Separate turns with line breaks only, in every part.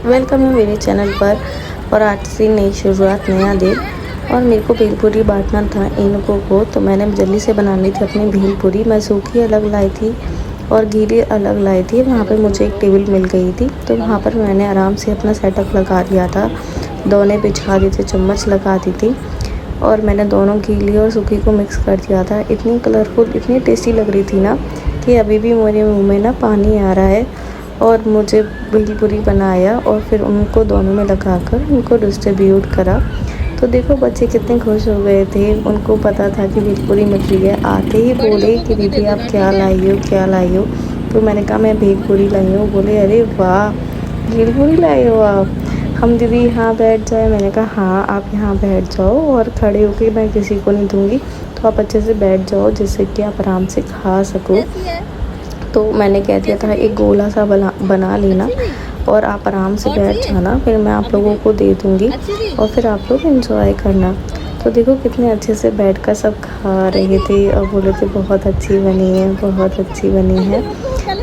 Welcome है मेरे channel पर। और आज से नई शुरुआत, नया दिन। और मेरे को भेलपूरी बांटना था इन लोगों को, तो मैंने जल्दी से बनानी थी अपनी भेलपूरी। मैं सूखी अलग लाई थी और गीली अलग लाई थी। वहाँ पर मुझे एक टेबल मिल गई थी, तो वहाँ पर मैंने आराम से अपना सेटअप लगा दिया था। दोने बिछा दी थी, चम्मच लगा दी थी और मैंने दोनों गीली और सूखी को मिक्स कर दिया था। इतनी कलरफुल, इतनी टेस्टी लग रही थी ना कि अभी भी मेरे मुँह में ना पानी आ रहा है। और मुझे भेलपूरी बनाया और फिर उनको दोनों में लगाकर उनको डिस्ट्रीब्यूट करा। तो देखो बच्चे कितने खुश हो गए थे, उनको पता था कि भेलपूरी मिल रही है। आते ही बोले कि दीदी आप क्या लाई हो, क्या लाई हो। तो मैंने कहा मैं भेलपूरी लाई हूँ। बोले अरे वाह, भेलपूरी लाई हो आप, हम दीदी यहाँ बैठ जाए। मैंने कहा हाँ आप यहाँ बैठ जाओ और खड़े होकर मैं किसी को नहीं दूँगी, तो आप अच्छे से बैठ जाओ जिससे कि आप आराम से खा सको। तो मैंने कह दिया था एक गोला सा बना लेना और आप आराम से बैठ जाना, फिर मैं आप लोगों को दे दूँगी और फिर आप लोग एंजॉय करना। तो देखो कितने अच्छे से बैठकर सब खा रहे थे और बोले थे बहुत अच्छी बनी है, बहुत अच्छी बनी है।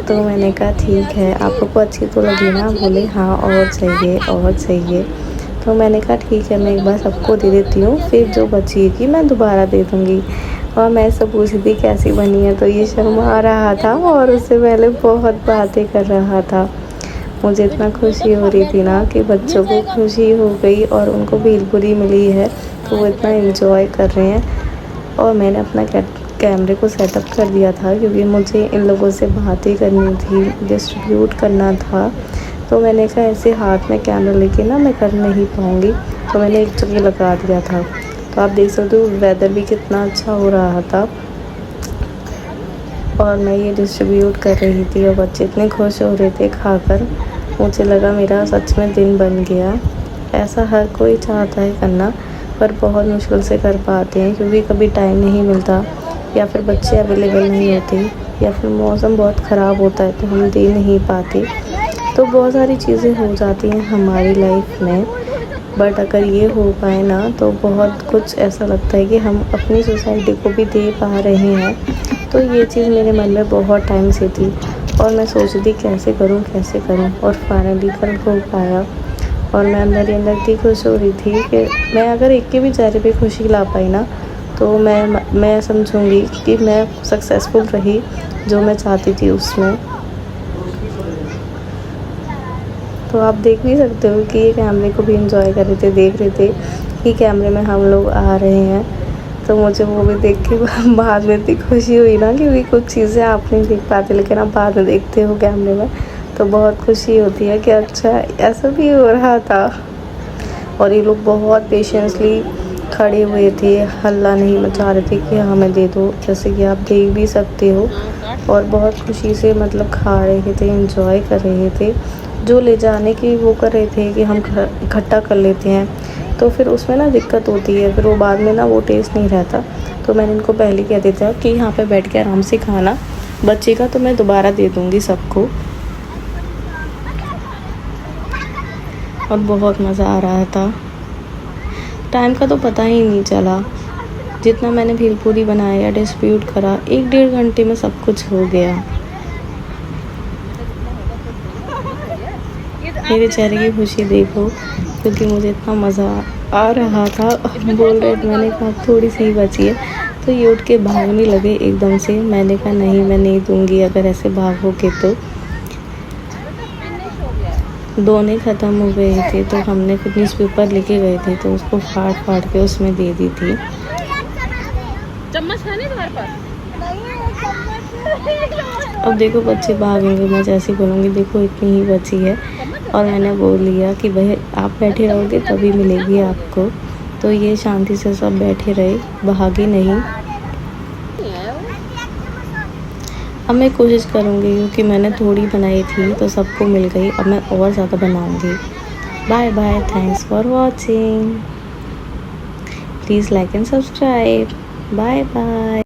तो मैंने कहा ठीक है, आप लोग को अच्छी तो लगी ना। बोले हाँ और चाहिए और चाहिए। तो मैंने कहा ठीक है, मैं एक बार सबको दे देती हूँ, फिर जो बचेगी मैं दोबारा दे दूँगी। और मैं सब पूछ रही थी कैसी बनी है, तो ये शर्मा रहा था और उससे पहले बहुत बातें कर रहा था। मुझे इतना खुशी हो रही थी ना कि बच्चों को खुशी हो गई और उनको भेलपूरी मिली है, तो वो इतना एंजॉय कर रहे हैं। और मैंने अपना कैमरे को सेटअप कर दिया था क्योंकि मुझे इन लोगों से बातें करनी थी, डिस्ट्रीब्यूट करना था। तो मैंने कहा ऐसे हाथ में कैमरा लेके ना मैं कर नहीं पाऊँगी, तो मैंने एक जगह लगा दिया था। तो आप देख सकते हो वेदर भी कितना अच्छा हो रहा था और मैं ये डिस्ट्रीब्यूट कर रही थी और बच्चे इतने खुश हो रहे थे खाकर। मुझे लगा मेरा सच में दिन बन गया। ऐसा हर कोई चाहता है करना, पर बहुत मुश्किल से कर पाते हैं क्योंकि कभी टाइम नहीं मिलता या फिर बच्चे अवेलेबल नहीं होते या फिर मौसम बहुत ख़राब होता है तो हम दे नहीं पाते। तो बहुत सारी चीज़ें हो जाती हैं हमारी लाइफ में, बट अगर ये हो पाए ना तो बहुत कुछ ऐसा लगता है कि हम अपनी सोसाइटी को भी दे पा रहे हैं। तो ये चीज़ मेरे मन में बहुत टाइम से थी और मैं सोच रही थी कैसे करूँ और फाइनली कल हो पाया। और मैं अंदर ही अंदर इतनी खुश हो रही थी कि मैं अगर एक के भी चेहरे पे खुशी ला पाई ना, तो मैं समझूंगी कि मैं सक्सेसफुल रही जो मैं चाहती थी उसमें। तो आप देख भी सकते हो कि ये कैमरे को भी इंजॉय कर रहे थे, देख रहे थे कि कैमरे में हम लोग आ रहे हैं। तो मुझे वो भी देख के बाद में इतनी खुशी हुई ना, क्योंकि कुछ चीज़ें आप नहीं देख पाते लेकिन आप बाद में देखते हो कैमरे में, तो बहुत खुशी होती है कि अच्छा ऐसा भी हो रहा था। और ये लोग बहुत पेशेंसली खड़े हुए थे, हल्ला नहीं मचा रहे थे कि हमें दे दो, जैसे कि आप देख भी सकते हो। और बहुत खुशी से मतलब खा रहे थे, एंजॉय कर रहे थे। जो ले जाने की वो कर रहे थे कि हम इकट्ठा कर लेते हैं, तो फिर उसमें ना दिक्कत होती है, फिर वो बाद में ना वो टेस्ट नहीं रहता। तो मैंने इनको पहले कह दिया था कि यहाँ पे बैठ के आराम से खाना, बच्चे तो मैं दोबारा दे दूँगी सबको। और बहुत मज़ा आ रहा था, टाइम का तो पता ही नहीं चला। जितना मैंने भेलपूरी बनाया, डिस्ट्रीब्यूट करा, 1-1.5 घंटे में सब कुछ हो गया। मेरे चेहरे की खुशी देखो, क्योंकि मुझे इतना मज़ा आ रहा था। और बोल रहे थे, मैंने कहा थोड़ी सी ही बची है, तो ये उठ के भागने लगे एकदम से। मैंने कहा नहीं मैं नहीं दूँगी, अगर ऐसे भागोगे तो। दोने ख़त्म हो गए थे तो हमने फिर न्यूज़पेपर लेके गए थे, तो उसको फाड़ के उसमें दे दी थी।
चम्मच है नहीं तुम्हारे पास?
अब देखो बच्चे भागेंगे, मैं जैसे बोलूँगी देखो इतनी ही बची है। और मैंने बोल लिया कि भाई आप बैठे रहोगे तभी मिलेगी आपको। तो ये शांति से सब बैठे रहे, भागे नहीं। अब मैं कोशिश करूँगी क्योंकि मैंने थोड़ी बनाई थी तो सबको मिल गई, अब मैं और ज़्यादा बनाऊँगी। Bye bye, thanks for watching, please like and subscribe. Bye bye.